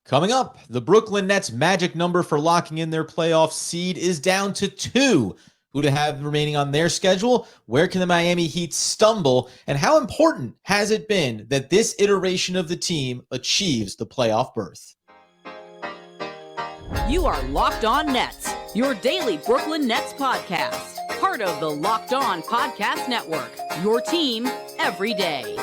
Coming up, the Brooklyn Nets magic number for locking in their playoff seed is down to 2. Who to have remaining on their schedule? Where can the Miami Heat stumble? And how important has it been that this iteration of the team achieves the playoff berth? You are Locked On Nets, your daily Brooklyn Nets podcast. Part of the Locked On Podcast Network, your team every day.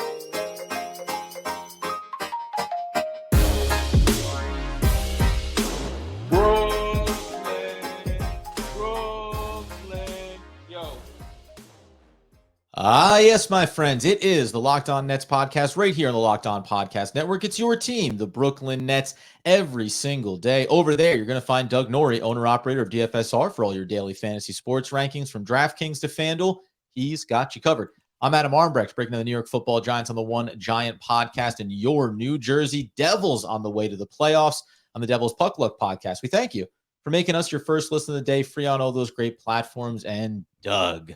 Yes, my friends, it is the Locked On Nets podcast right here on the Locked On Podcast Network. It's your team, the Brooklyn Nets, every single day. Over there, you're going to find Doug Norrie, owner-operator of DFSR, for all your daily fantasy sports rankings from DraftKings to FanDuel. He's got you covered. I'm Adam Armbrecht, breaking down the New York Football Giants on the One Giant podcast, and your New Jersey Devils on the way to the playoffs on the Devils Puck Luck podcast. We thank you for making us your first listen of the day, free on all those great platforms. And Doug,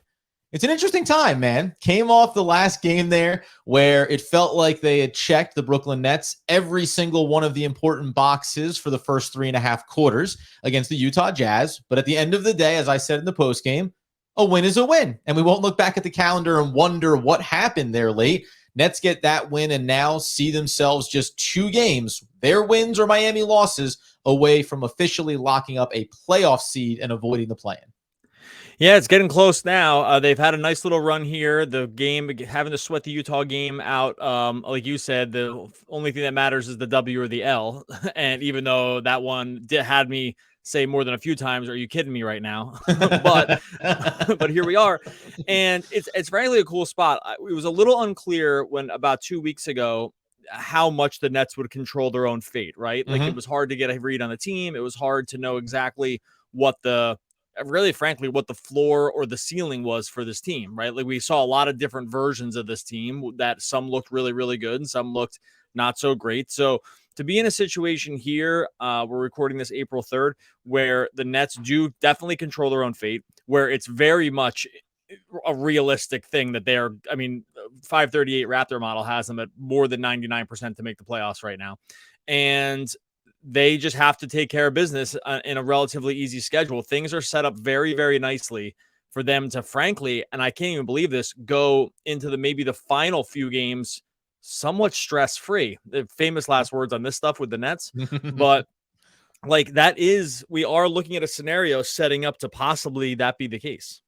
it's an interesting time, man. Came off the last game there where it felt like they had checked the Brooklyn Nets every single one of the important boxes for the first 3.5 quarters against the Utah Jazz. But at the end of the day, as I said in the postgame, a win is a win. And we won't look back at the calendar and wonder what happened there late. Nets get that win and now see themselves just 2 games, their wins or Miami losses, away from officially locking up a playoff seed and avoiding the play-in. Yeah, it's getting close now. They've had a nice little run here. The game, having to sweat the Utah game out, like you said, the only thing that matters is the W or the L. And even though that one had me say more than a few times, "Are you kidding me right now?" but here we are, and it's frankly a cool spot. It was a little unclear when about 2 weeks ago how much the Nets would control their own fate. Right, like it was hard to get a read on the team. It was hard to know exactly what really, frankly, what the floor or the ceiling was for this team, right? Like we saw a lot of different versions of this team that some looked really, really good and some looked not so great. So to be in a situation here, we're recording this April 3rd, where the Nets do definitely control their own fate, where it's very much a realistic thing that 538 Raptor model has them at more than 99% to make the playoffs right now. And they just have to take care of business in a relatively easy schedule. Things are set up very, very nicely for them to, frankly, and I can't even believe this, go into maybe the final few games somewhat stress-free. The famous last words on this stuff with the Nets. But we are looking at a scenario setting up to possibly that be the case.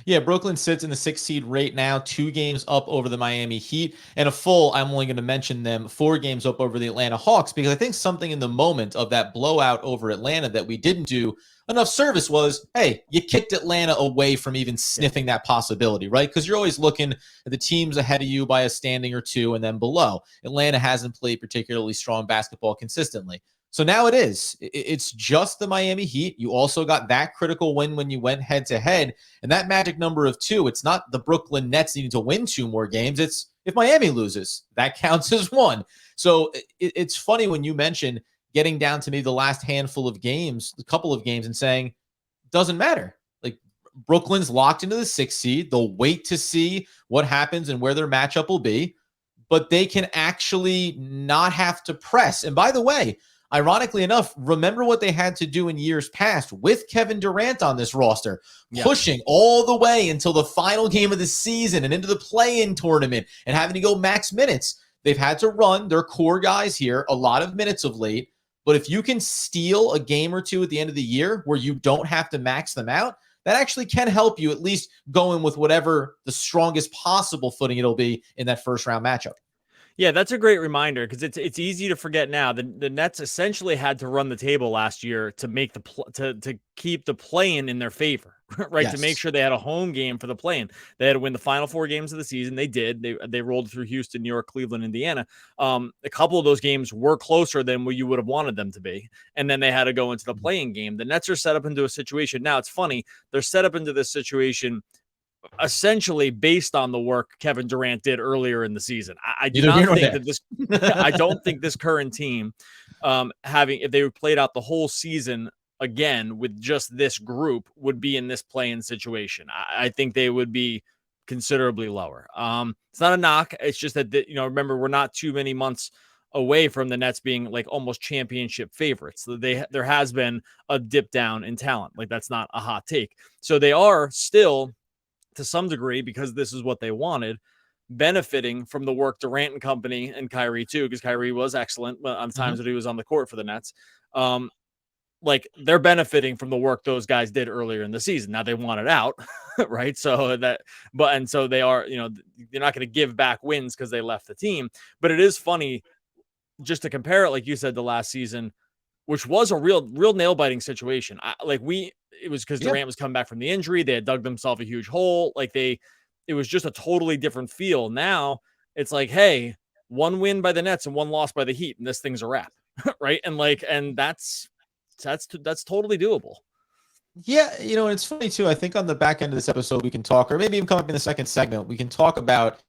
Yeah, Brooklyn sits in the 6th seed right now, 2 games up over the Miami Heat, and I'm only going to mention them, 4 games up over the Atlanta Hawks, because I think something in the moment of that blowout over Atlanta that we didn't do enough service was, hey, you kicked Atlanta away from even sniffing that possibility, right? Because you're always looking at the teams ahead of you by a standing or 2 and then below. Atlanta hasn't played particularly strong basketball consistently. So now it is. It's just the Miami Heat. You also got that critical win when you went head-to-head. And that magic number of 2, it's not the Brooklyn Nets needing to win 2 more games. It's if Miami loses, that counts as 1. So it's funny when you mention getting down to maybe the last handful of games, a couple of games, and saying, doesn't matter. Like Brooklyn's locked into the 6th seed. They'll wait to see what happens and where their matchup will be. But they can actually not have to press. And by the way, ironically enough, remember what they had to do in years past with Kevin Durant on this roster, pushing all the way until the final game of the season and into the play-in tournament and having to go max minutes. They've had to run their core guys here a lot of minutes of late. But if you can steal a game or 2 at the end of the year where you don't have to max them out, that actually can help you at least go in with whatever the strongest possible footing it'll be in that first round matchup. Yeah, that's a great reminder because it's easy to forget now. The Nets essentially had to run the table last year to make to keep the play-in in their favor, right? Yes. To make sure they had a home game for the play-in. They had to win the final 4 games of the season. They did. They rolled through Houston, New York, Cleveland, Indiana. A couple of those games were closer than what you would have wanted them to be, and then they had to go into the play-in game. The Nets are set up into a situation now. It's funny. They're set up into this situation essentially based on the work Kevin Durant did earlier in the season. I don't think this current team, if they played out the whole season again with just this group, would be in this play-in situation. I think they would be considerably lower. It's not a knock. It's just that, remember, we're not too many months away from the Nets being like almost championship favorites. There has been a dip down in talent. Like that's not a hot take. So they are still, to some degree, because this is what they wanted, benefiting from the work Durant and company and Kyrie too, because Kyrie was excellent on the times that he was on the court for the Nets. Like they're benefiting from the work those guys did earlier in the season. Now they want it out, right? So so they are, they're not going to give back wins because they left the team. But it is funny just to compare it, like you said, the last season, which was a real nail biting situation. It was because Durant was coming back from the injury. They had dug themselves a huge hole. It was just a totally different feel. Now it's like, hey, one win by the Nets and one loss by the Heat, and this thing's a wrap, right? And that's totally doable. Yeah, and it's funny too. I think on the back end of this episode, we can talk, or maybe even come up in the second segment, we can talk about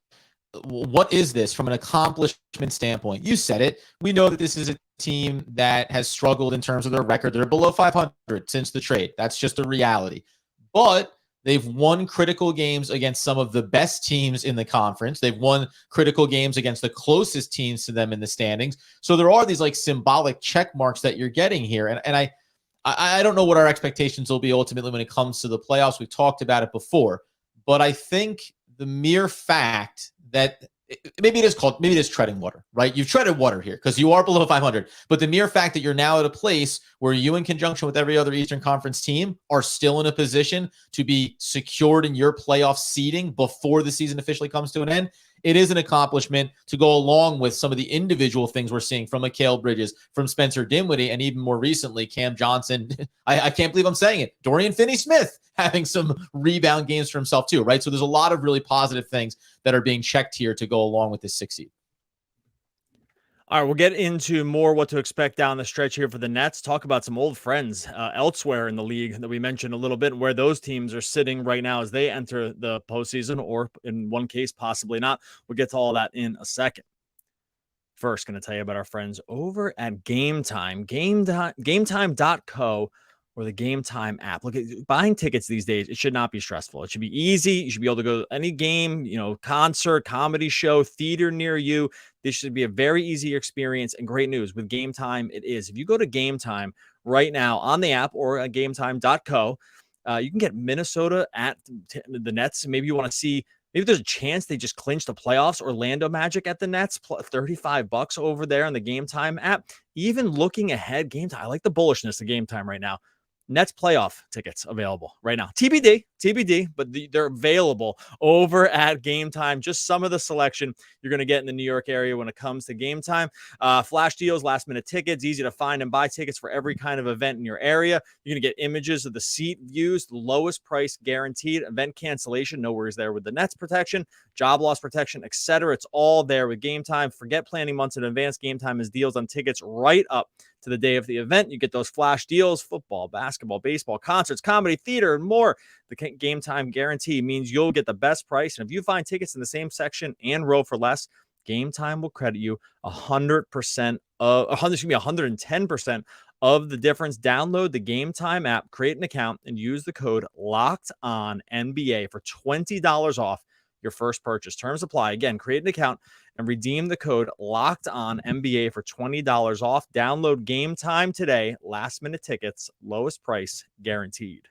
what is this from an accomplishment standpoint. You said it. We know that this is a team that has struggled in terms of their record. They're below 500 since the trade. That's just a reality. But they've won critical games against some of the best teams in the conference. They've won critical games against the closest teams to them in the standings. So there are these like symbolic check marks that you're getting here. And I don't know what our expectations will be ultimately when it comes to the playoffs. We've talked about it before, but I think the mere fact that maybe it is treading water, right? You've treaded water here because you are below 500, but the mere fact that you're now at a place where you, in conjunction with every other Eastern Conference team, are still in a position to be secured in your playoff seeding before the season officially comes to an end, it is an accomplishment to go along with some of the individual things we're seeing from Mikal Bridges, from Spencer Dinwiddie, and even more recently, Cam Johnson. I can't believe I'm saying it. Dorian Finney-Smith having some rebound games for himself too, right? So there's a lot of really positive things that are being checked here to go along with this 6 seed. All right, we'll get into more what to expect down the stretch here for the Nets. Talk about some old friends elsewhere in the league that we mentioned a little bit, and where those teams are sitting right now as they enter the postseason, or in one case, possibly not. We'll get to all that in a second. First, going to tell you about our friends over at Game Time, gametime.co, or the Game Time app. Look, buying tickets these days, it should not be stressful. It should be easy. You should be able to go to any game, concert, comedy show, theater near you. This should be a very easy experience, and great news with Game Time. It is. If you go to Game Time right now on the app or at gametime.co, you can get Minnesota at the Nets. Maybe you want to see, maybe there's a chance they just clinch the playoffs. Orlando Magic at the Nets, $35 over there on the Game Time app. Even looking ahead, Game Time, I like the bullishness of Game Time right now. Nets playoff tickets available right now. TBD, but they're available over at Game Time. Just some of the selection you're going to get in the New York area when it comes to Game Time. Flash deals, last minute tickets, easy to find and buy tickets for every kind of event in your area. You're going to get images of the seat views, the lowest price guaranteed, event cancellation, no worries there with the Nets protection, job loss protection, etc. It's all there with Game Time. Forget planning months in advance. Game Time has deals on tickets right up to the day of the event. You get those flash deals: football, basketball, baseball, concerts, comedy, theater, and more. The Game Time guarantee means you'll get the best price. And if you find tickets in the same section and row for less, Game Time will credit you 110% of the difference. Download the Game Time app, create an account, and use the code LOCKEDONNBA for $20 off your first purchase. Terms apply. Again, create an account and redeem the code LOCKEDONNBA for $20 off. Download Game Time today. Last minute tickets, lowest price guaranteed.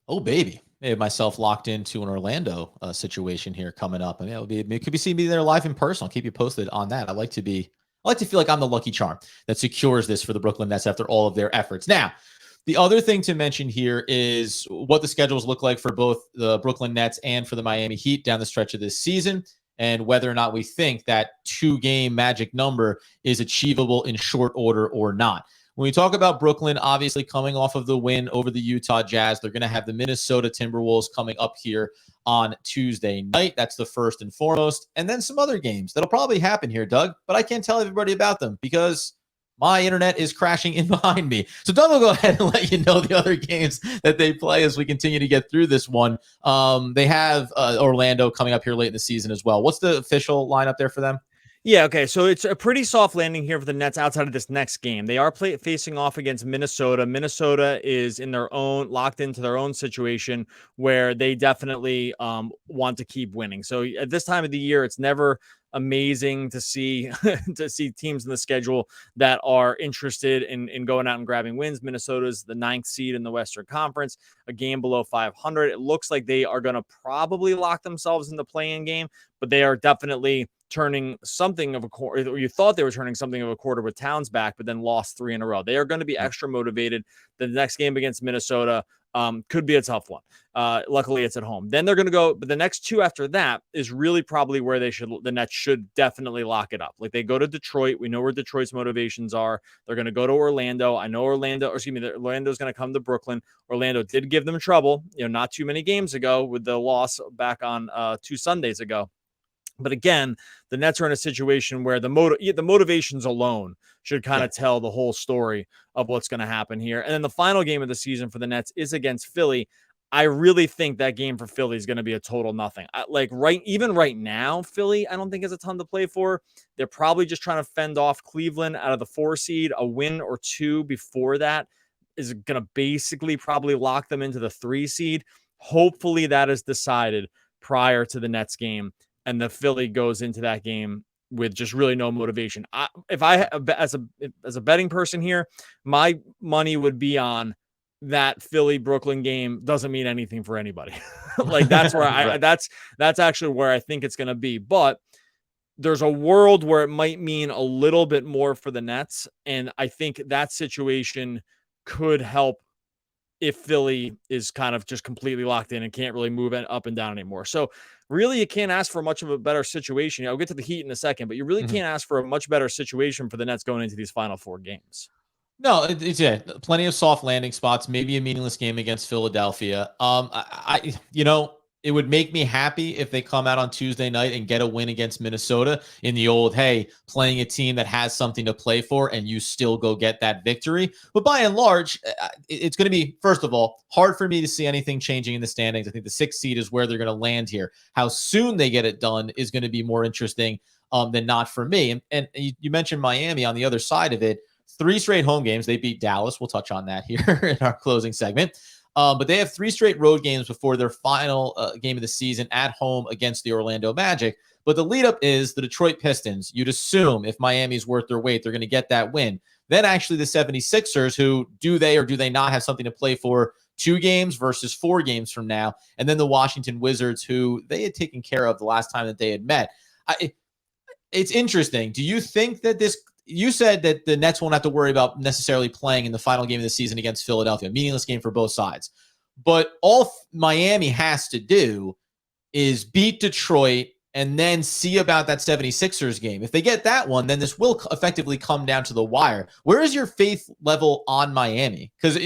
Oh, baby. I have myself locked into an Orlando situation here coming up. I mean, it could be seeing me there live in person. I'll keep you posted on that. I like to feel like I'm the lucky charm that secures this for the Brooklyn Nets after all of their efforts. Now, the other thing to mention here is what the schedules look like for both the Brooklyn Nets and for the Miami Heat down the stretch of this season, and whether or not we think that 2-game magic number is achievable in short order or not. When we talk about Brooklyn, obviously coming off of the win over the Utah Jazz, they're going to have the Minnesota Timberwolves coming up here on Tuesday night. That's the first and foremost. And then some other games that'll probably happen here, Doug, but I can't tell everybody about them because my internet is crashing in behind me. So Doug will go ahead and let you know the other games that they play as we continue to get through this one. They have Orlando coming up here late in the season as well. What's the official lineup there for them? Yeah, okay, so it's a pretty soft landing here for the Nets outside of this next game. They are facing off against Minnesota. Minnesota is locked into their own situation where they definitely want to keep winning. So at this time of the year, it's never amazing to see to see teams in the schedule that are interested in going out and grabbing wins. Minnesota's the 9th seed in the Western Conference, a game below 500. It looks like they are going to probably lock themselves in the play-in game, but they are definitely turning something of a quarter, or you thought they were turning something of a quarter with Towns back, but then lost 3 in a row. They are going to be extra motivated. The next game against Minnesota could be a tough one. Luckily, it's at home. Then they're going to go, but the next 2 after that is really probably where the Nets should definitely lock it up. Like they go to Detroit. We know where Detroit's motivations are. They're going to go to Orlando. I know Orlando's going to come to Brooklyn. Orlando did give them trouble, not too many games ago with the loss back on 2 Sundays ago. But again, the Nets are in a situation where the motivations alone should kind of tell the whole story of what's going to happen here. And then the final game of the season for the Nets is against Philly. I really think that game for Philly is going to be a total nothing. Even right now, Philly, I don't think has a ton to play for. They're probably just trying to fend off Cleveland out of the 4 seed. A win or 2 before that is going to basically probably lock them into the 3 seed. Hopefully that is decided prior to the Nets game, and the Philly goes into that game with just really no motivation. As a betting person here, my money would be on that Philly Brooklyn game. Doesn't mean anything for anybody. Like that's where that's actually where I think it's going to be. But there's a world where it might mean a little bit more for the Nets, and I think that situation could help if Philly is kind of just completely locked in and can't really move up and down anymore. So really, you can't ask for much of a better situation. I'll get to the Heat in a second, but you really can't ask for a much better situation for the Nets going into these final 4 games. No, it's plenty of soft landing spots, maybe a meaningless game against Philadelphia. It would make me happy if they come out on Tuesday night and get a win against Minnesota in the old, hey, playing a team that has something to play for and you still go get that victory. But by and large, it's going to be, first of all, hard for me to see anything changing in the standings. I think the 6th seed is where they're going to land here. How soon they get it done is going to be more interesting than not for me. And you mentioned Miami on the other side of it. 3 straight home games. They beat Dallas. We'll touch on that here in our closing segment. But they have 3 straight road games before their final game of the season at home against the Orlando Magic. But the lead up is the Detroit Pistons. You'd assume if Miami's worth their weight, they're going to get that win. Then actually the 76ers, who do they or do they not have something to play for 2 games versus 4 games from now. And then the Washington Wizards, who they had taken care of the last time that they had met. It's interesting. Do you think that you said that the Nets won't have to worry about necessarily playing in the final game of the season against Philadelphia, meaningless game for both sides. But all Miami has to do is beat Detroit and then see about that 76ers game. If they get that one, then this will effectively come down to the wire. Where is your faith level on Miami? Because,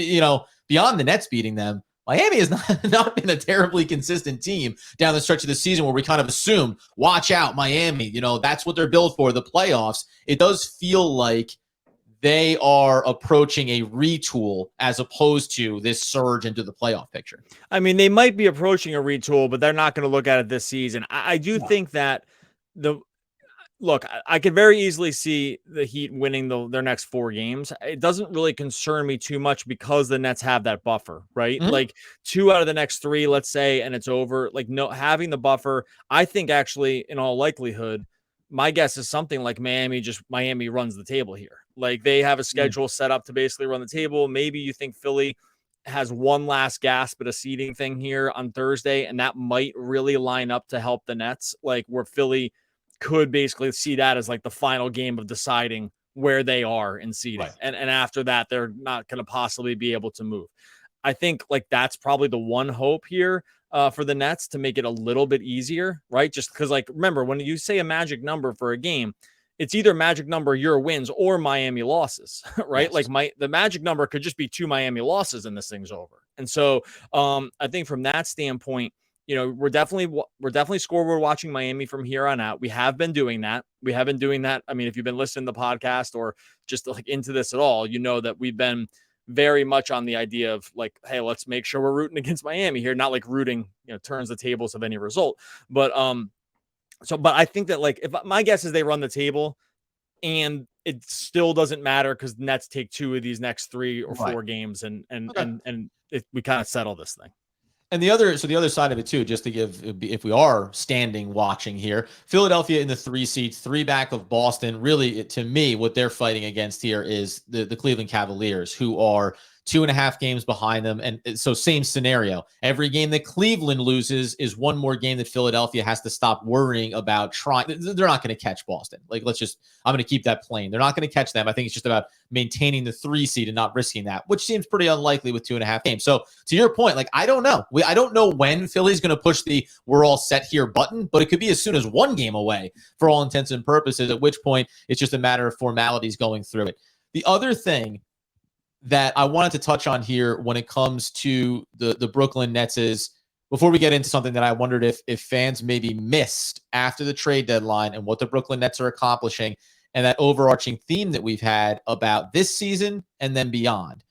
beyond the Nets beating them, Miami has not been a terribly consistent team down the stretch of the season where we kind of assumed, watch out, Miami, that's what they're built for, the playoffs. It does feel like they are approaching a retool as opposed to this surge into the playoff picture. I mean, they might be approaching a retool, but they're not going to look at it this season. I do think that Look, I could very easily see the Heat winning their next 4 games. It doesn't really concern me too much because the Nets have that buffer, right? Mm-hmm. Like 2 out of the next 3, let's say, and it's over. Like having the buffer, I think actually, in all likelihood, my guess is something like Miami runs the table here. Like they have a schedule set up to basically run the table. Maybe you think Philly has one last gasp at a seeding thing here on Thursday, and that might really line up to help the Nets, like where Philly could basically see that as like the final game of deciding where they are in seeding. Right. And after that, they're not going to possibly be able to move. I think like that's probably the one hope here for the Nets to make it a little bit easier, right? Just because remember, when you say a magic number for a game, it's either magic number your wins or Miami losses, right? Yes. Like the magic number could just be 2 Miami losses and this thing's over. And so I think from that standpoint, we're definitely scoreboard watching Miami from here on out. We have been doing that. I mean, if you've been listening to the podcast or just into this at all, that we've been very much on the idea of hey, let's make sure we're rooting against Miami here. Not like rooting, turns the tables of any result. But but I think that if my guess is they run the table and it still doesn't matter because the Nets take 2 of these next 3 or 4 games and we kind of settle this thing. And the other side of it too, just to give, if we are standing watching here, Philadelphia in the 3 seed, 3 back of Boston. Really, to me, what they're fighting against here is the Cleveland Cavaliers, who are 2.5 games behind them. And so same scenario. Every game that Cleveland loses is one more game that Philadelphia has to stop worrying about trying. They're not going to catch Boston. Like, I'm going to keep that plain. They're not going to catch them. I think it's just about maintaining the 3 seed and not risking that, which seems pretty unlikely with 2.5 games. So to your point, like, I don't know. I don't know when Philly's going to push the "we're all set here" button, but it could be as soon as 1 game away for all intents and purposes, at which point it's just a matter of formalities going through it. The other thing that I wanted to touch on here when it comes to the Brooklyn Nets is, before we get into something that I wondered if fans maybe missed after the trade deadline and what the Brooklyn Nets are accomplishing, and that overarching theme that we've had about this season and then beyond.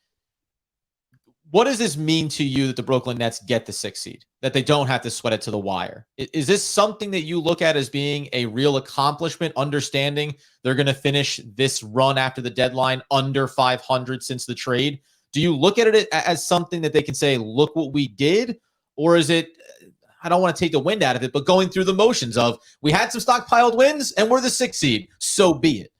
What does this mean to you that the Brooklyn Nets get the 6th seed, that they don't have to sweat it to the wire? Is this something that you look at as being a real accomplishment, understanding they're going to finish this run after the deadline under 500 since the trade? Do you look at it as something that they can say, look what we did? Or is it, I don't want to take the wind out of it, but going through the motions of, we had some stockpiled wins and we're the 6th seed, so be it?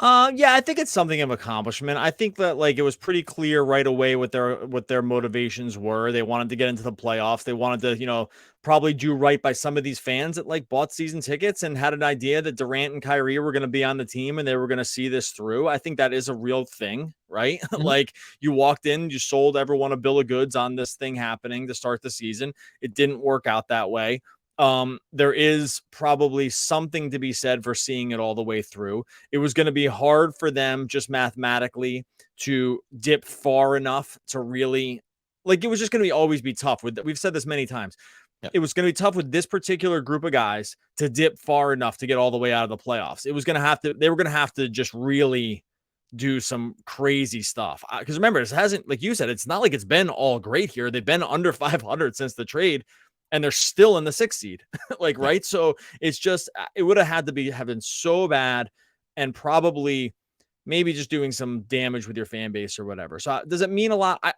Yeah, I think it's something of accomplishment. I think that, like, it was pretty clear right away what their motivations were. They wanted to get into the playoffs. They wanted to, probably do right by some of these fans that, like, bought season tickets and had an idea that Durant and Kyrie were going to be on the team and they were going to see this through. I think that is a real thing, right? Mm-hmm. Like, you walked in, you sold everyone a bill of goods on this thing happening to start the season. It didn't work out that way. There is probably something to be said for seeing it all the way through. It was going to be hard for them just mathematically to dip far enough to really, like, it was just going to always be tough. We've said this many times. Yep. It was going to be tough with this particular group of guys to dip far enough to get all the way out of the playoffs. They were going to have to just really do some crazy stuff. Because remember, it hasn't, like you said, it's not like it's been all great here. They've been under 500 since the trade, and they're still in the 6th seed. Like, right. So it's just, it would have had to have been so bad, and probably maybe just doing some damage with your fan base or whatever. So does it mean a lot? I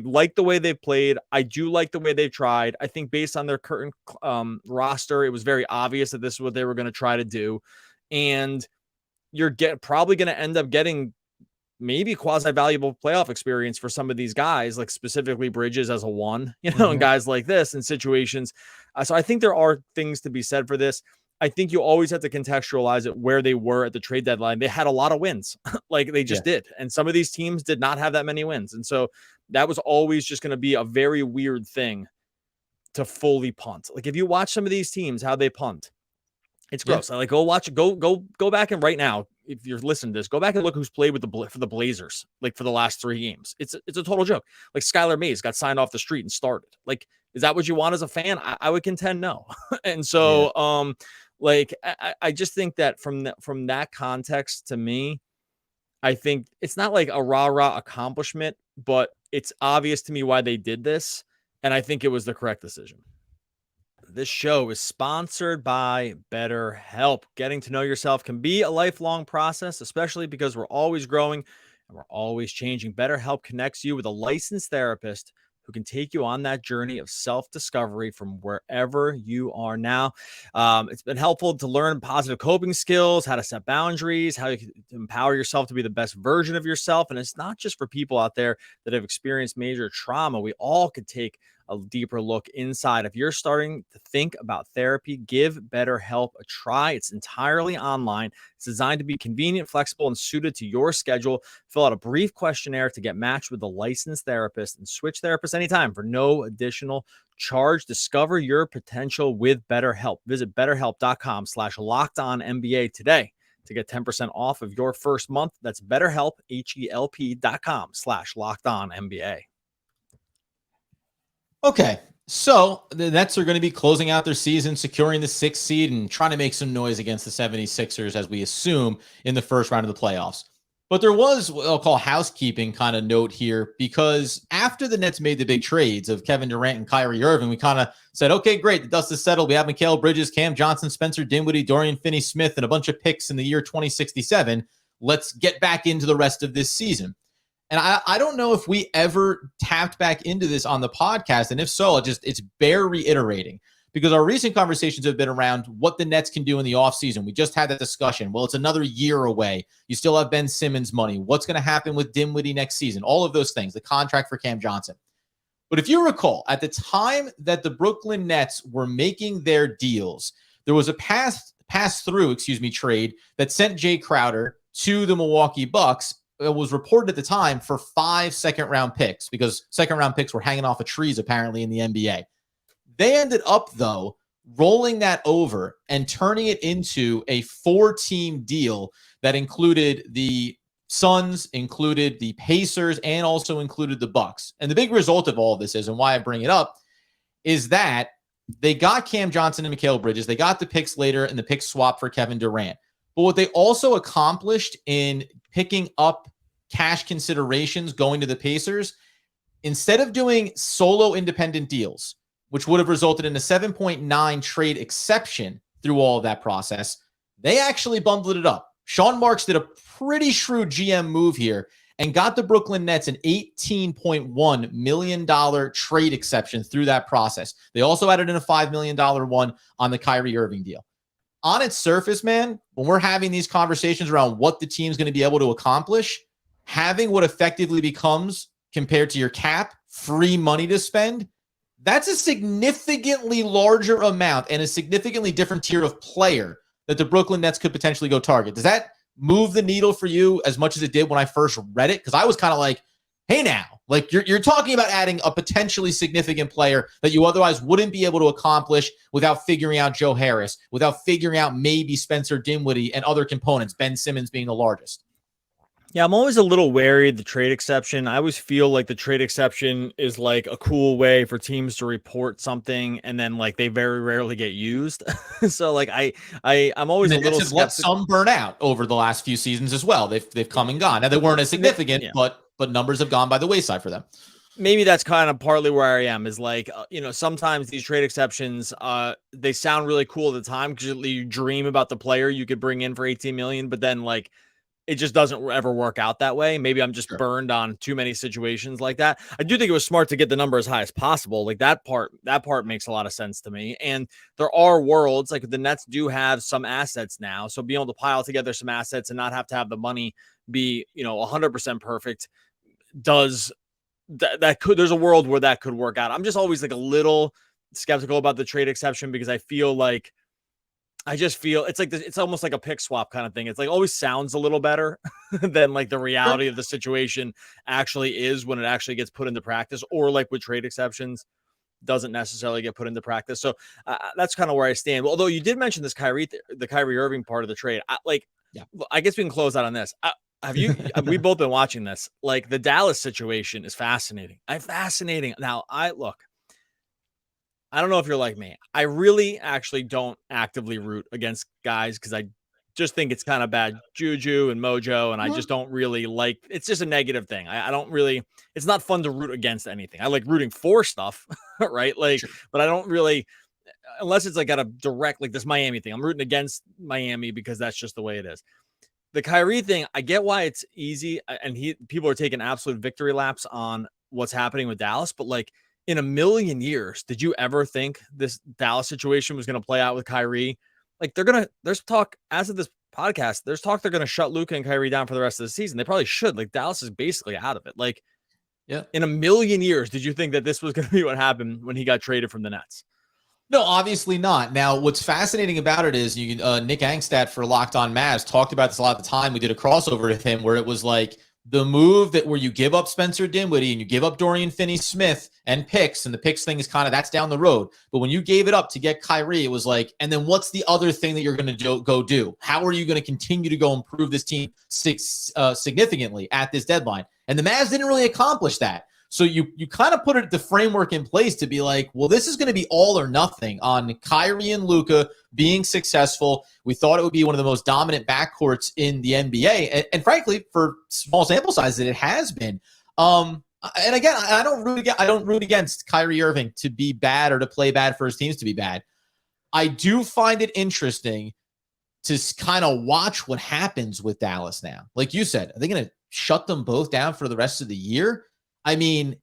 like the way they've played. I do like the way they've tried. I think based on their current roster, it was very obvious that this is what they were going to try to do. And you're probably going to end up getting maybe quasi-valuable playoff experience for some of these guys, like specifically Bridges as a 1, and guys like this in situations. So I think there are things to be said for this. I think you always have to contextualize it where they were at the trade deadline. They had a lot of wins, like they just did. And some of these teams did not have that many wins. And so that was always just going to be a very weird thing to fully punt. Like, if you watch some of these teams, how they punt, it's gross. Like, go watch, go back, and right now, if you're listening to this, go back and look who's played with for the Blazers, like, for the last 3 games. It's a total joke. Like, Skylar Mays got signed off the street and started. Like, is that what you want as a fan? I would contend no. And so, I just think that from that context, to me, I think it's not like a rah-rah accomplishment, but it's obvious to me why they did this, and I think it was the correct decision. This show is sponsored by BetterHelp. Getting to know yourself can be a lifelong process, especially because we're always growing and we're always changing. BetterHelp connects you with a licensed therapist who can take you on that journey of self-discovery from wherever you are now. It's been helpful to learn positive coping skills, how to set boundaries, how you can empower yourself to be the best version of yourself. And it's not just for people out there that have experienced major trauma. We all could take a deeper look inside. If you're starting to think about therapy, give BetterHelp a try. It's entirely online. It's designed to be convenient, flexible, and suited to your schedule. Fill out a brief questionnaire to get matched with a licensed therapist, and switch therapists anytime for no additional charge. Discover your potential with BetterHelp. Visit BetterHelp.com/LockedOnNBA today to get 10% off of your first month. That's BetterHelp, HELP.com/LockedOnNBA. Okay, so the Nets are going to be closing out their season, securing the 6th seed, and trying to make some noise against the 76ers, as we assume, in the first round of the playoffs. But there was what I'll call housekeeping kind of note here, because after the Nets made the big trades of Kevin Durant and Kyrie Irving, we kind of said, okay, great, the dust is settled. We have Mikal Bridges, Cam Johnson, Spencer Dinwiddie, Dorian Finney-Smith, and a bunch of picks in the year 2067. Let's get back into the rest of this season. And I don't know if we ever tapped back into this on the podcast. And if so, it's bear reiterating, because our recent conversations have been around what the Nets can do in the offseason. We just had that discussion. Well, it's another year away. You still have Ben Simmons money. What's going to happen with Dinwiddie next season? All of those things, the contract for Cam Johnson. But if you recall, at the time that the Brooklyn Nets were making their deals, there was a pass-through trade that sent Jay Crowder to the Milwaukee Bucks. It was reported at the time for 5 second-round picks, because second-round picks were hanging off of trees apparently in the NBA. They ended up, though, rolling that over and turning it into a 4-team deal that included the Suns, included the Pacers, and also included the Bucks. And the big result of all of this is, and why I bring it up, is that they got Cam Johnson and Mikal Bridges. They got the picks later and the pick swap for Kevin Durant. But what they also accomplished in picking up cash considerations going to the Pacers, instead of doing solo independent deals, which would have resulted in a 7.9 trade exception through all of that process, they actually bundled it up. Sean Marks did a pretty shrewd GM move here and got the Brooklyn Nets an $18.1 million trade exception through that process. They also added in a $5 million one on the Kyrie Irving deal. On its surface, man, when we're having these conversations around what the team's going to be able to accomplish, having what effectively becomes, compared to your cap, free money to spend, that's a significantly larger amount and a significantly different tier of player that the Brooklyn Nets could potentially go target. Does that move the needle for you as much as it did when I first read it? Because I was kind of like, hey now, like you're talking about adding a potentially significant player that you otherwise wouldn't be able to accomplish without figuring out Joe Harris, without figuring out maybe Spencer Dinwiddie and other components, Ben Simmons being the largest. Yeah, I'm always a little wary of the trade exception. I always feel like the trade exception is like a cool way for teams to report something, and then like they very rarely get used. So like I'm always a little skeptical. Let some burn out over the last few seasons as well. They've come and gone. Now they weren't as significant, but numbers have gone by the wayside for them. Maybe that's kind of partly where I am, is like, sometimes these trade exceptions, they sound really cool at the time because you dream about the player you could bring in for 18 million, but then like, it just doesn't ever work out that way. Maybe I'm just burned on too many situations like that. I do think it was smart to get the number as high as possible. Like that part makes a lot of sense to me. And there are worlds, like the Nets do have some assets now. So being able to pile together some assets and not have to have the money be, 100% perfect there's a world where that could work out. I'm just always like a little skeptical about the trade exception because I just feel it's like it's almost like a pick swap kind of thing. It's like always sounds a little better than like the reality of the situation actually is when it actually gets put into practice, or like with trade exceptions doesn't necessarily get put into practice. So that's kind of where I stand. Although you did mention this the Kyrie Irving part of the trade. I guess we can close out on this. We've both been watching this. Like the Dallas situation is fascinating. Fascinating. Now I don't know if you're like me. I really actually don't actively root against guys because I just think it's kind of bad juju and mojo, and I just don't really like. It's just a negative thing. I don't really. It's not fun to root against anything. I like rooting for stuff, right? Like, sure. But I don't really, unless it's like got a direct, like this Miami thing. I'm rooting against Miami because that's just the way it is. The Kyrie thing, I get why it's easy, and people are taking absolute victory laps on what's happening with Dallas, but like. In a million years, did you ever think this Dallas situation was going to play out with Kyrie? Like there's talk as of this podcast, there's talk they're going to shut Luka and Kyrie down for the rest of the season. They probably should. Like Dallas is basically out of it. Like, yeah. In a million years, did you think that this was going to be what happened when he got traded from the Nets? No, obviously not. Now, what's fascinating about it is Nick Angstad for Locked On Mavs talked about this a lot at the time. We did a crossover with him where it was like, the move where you give up Spencer Dinwiddie and you give up Dorian Finney-Smith and picks, and the picks thing is kind of that's down the road. But when you gave it up to get Kyrie, it was like, and then what's the other thing that you're going to go do? How are you going to continue to go improve this team significantly at this deadline? And the Mavs didn't really accomplish that. So you kind of put the framework in place to be like, well, this is going to be all or nothing on Kyrie and Luka being successful. We thought it would be one of the most dominant backcourts in the NBA. And frankly, for small sample size that it has been. And again, I don't root against Kyrie Irving to be bad or to play bad for his teams to be bad. I do find it interesting to kind of watch what happens with Dallas now. Like you said, are they going to shut them both down for the rest of the year. I mean,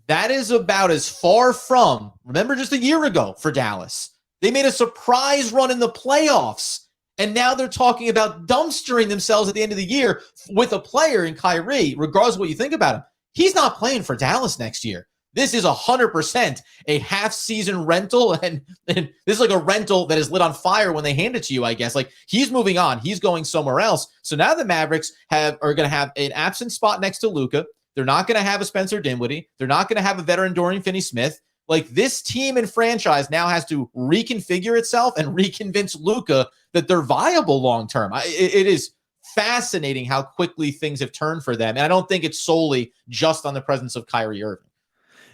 that is about as far from, remember just a year ago for Dallas, they made a surprise run in the playoffs. And now they're talking about dumpstering themselves at the end of the year with a player in Kyrie, regardless of what you think about him. He's not playing for Dallas next year. This is 100% a half-season rental, and this is like a rental that is lit on fire when they hand it to you, I guess. Like, he's moving on. He's going somewhere else. So now the Mavericks are going to have an absent spot next to Luka. They're not going to have a Spencer Dinwiddie. They're not going to have a veteran Dorian Finney-Smith. Like, this team and franchise now has to reconfigure itself and reconvince Luka that they're viable long-term. It is fascinating how quickly things have turned for them. And I don't think it's solely just on the presence of Kyrie Irving.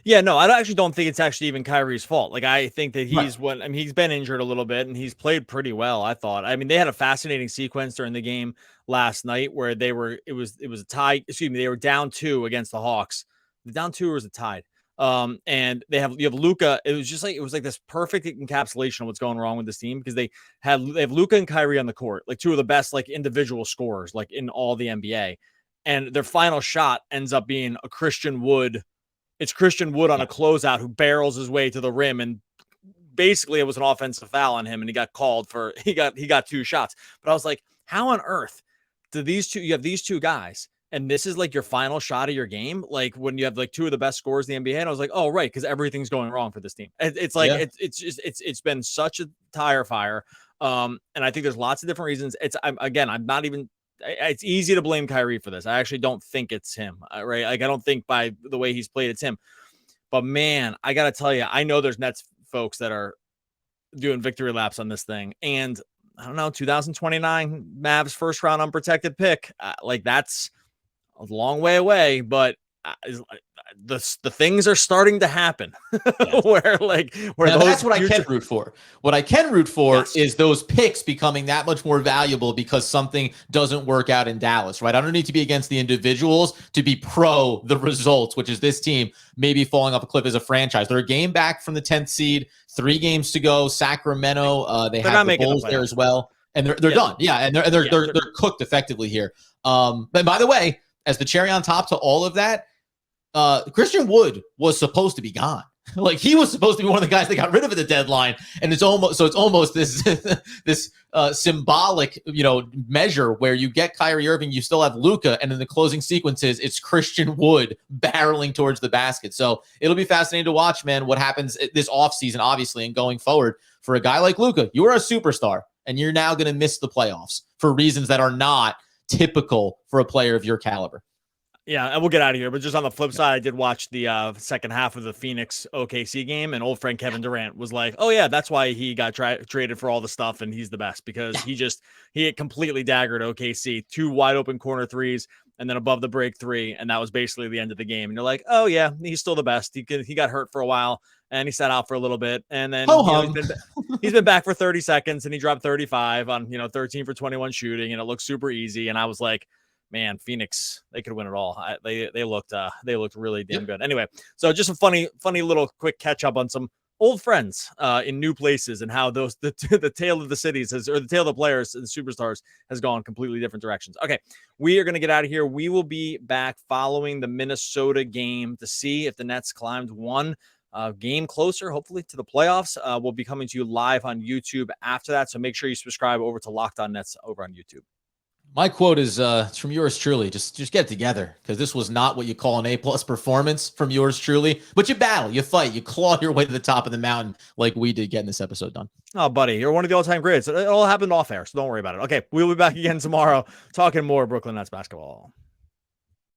Yeah, no, I actually don't think it's actually even Kyrie's fault. Like, I think that he's been injured a little bit and he's played pretty well, I thought. I mean, they had a fascinating sequence during the game last night where it was a tie. Excuse me, they were down 2 against the Hawks. The down 2 was a tied. And you have Luka. It was like this perfect encapsulation of what's going wrong with this team, because they have Luka and Kyrie on the court, like 2 of the best like individual scorers like in all the NBA. And their final shot ends up being a Christian Wood. It's Christian Wood on a closeout who barrels his way to the rim, and basically it was an offensive foul on him, and he got called for he got 2 shots. But I was like, how on earth do you have these 2 guys, and this is like your final shot of your game, like when you have like 2 of the best scorers in the NBA? And I was like, oh right, because everything's going wrong for this team. It's like it's been such a tire fire. And I think there's lots of different reasons. It's easy to blame Kyrie for this. I actually don't think it's him, right? Like, I don't think by the way he's played it's him. But man, I got to tell you, I know there's Nets folks that are doing victory laps on this thing. And I don't know, 2029 Mavs first round unprotected pick. Like, that's a long way away, but the things are starting to happen. Yes. where that's what I can root for. What I can root for is those picks becoming that much more valuable because something doesn't work out in Dallas, right? I don't need to be against the individuals to be pro the results, which is this team maybe falling off a cliff as a franchise. They're a game back from the 10th seed, 3 games to go. Sacramento, they have the Bulls there as well, and they're done. Yeah, and they're cooked effectively here. But by the way, as the cherry on top to all of that, Christian Wood was supposed to be gone. Like, he was supposed to be one of the guys they got rid of at the deadline, and it's almost this this symbolic, measure where you get Kyrie Irving, you still have Luka, and in the closing sequences, it's Christian Wood barreling towards the basket. So it'll be fascinating to watch, man, what happens this offseason, obviously, and going forward for a guy like Luka. You are a superstar, and you're now going to miss the playoffs for reasons that are not typical for a player of your caliber. Yeah, and we'll get out of here. But just on the flip side, I did watch the second half of the Phoenix OKC game, and old friend Kevin Durant was like, "Oh yeah, that's why he got traded for all the stuff, and he's the best because he had completely daggered OKC, 2 wide open corner threes, and then above the break 3, and that was basically the end of the game." And you're like, "Oh yeah, he's still the best. He got hurt for a while, and he sat out for a little bit, and then he's been back for 30 seconds, and he dropped 35 on 13 for 21 shooting, and it looked super easy." And I was like, man, Phoenix, they could win it all. They looked really damn good. Anyway, so just a funny little quick catch up on some old friends in new places, and how the tale of the cities or the tale of the players and the superstars has gone completely different directions. Okay, we are going to get out of here. We will be back following the Minnesota game to see if the Nets climbed one game closer, hopefully, to the playoffs. We'll be coming to you live on YouTube after that, so make sure you subscribe over to Locked On Nets over on YouTube. My quote is it's from yours truly. Just get it together, because this was not what you call an A+ performance from yours truly. But you battle, you fight, you claw your way to the top of the mountain like we did getting this episode done. Oh, buddy, you're one of the all-time greats. It all happened off air, so don't worry about it. Okay, we'll be back again tomorrow talking more Brooklyn Nets basketball.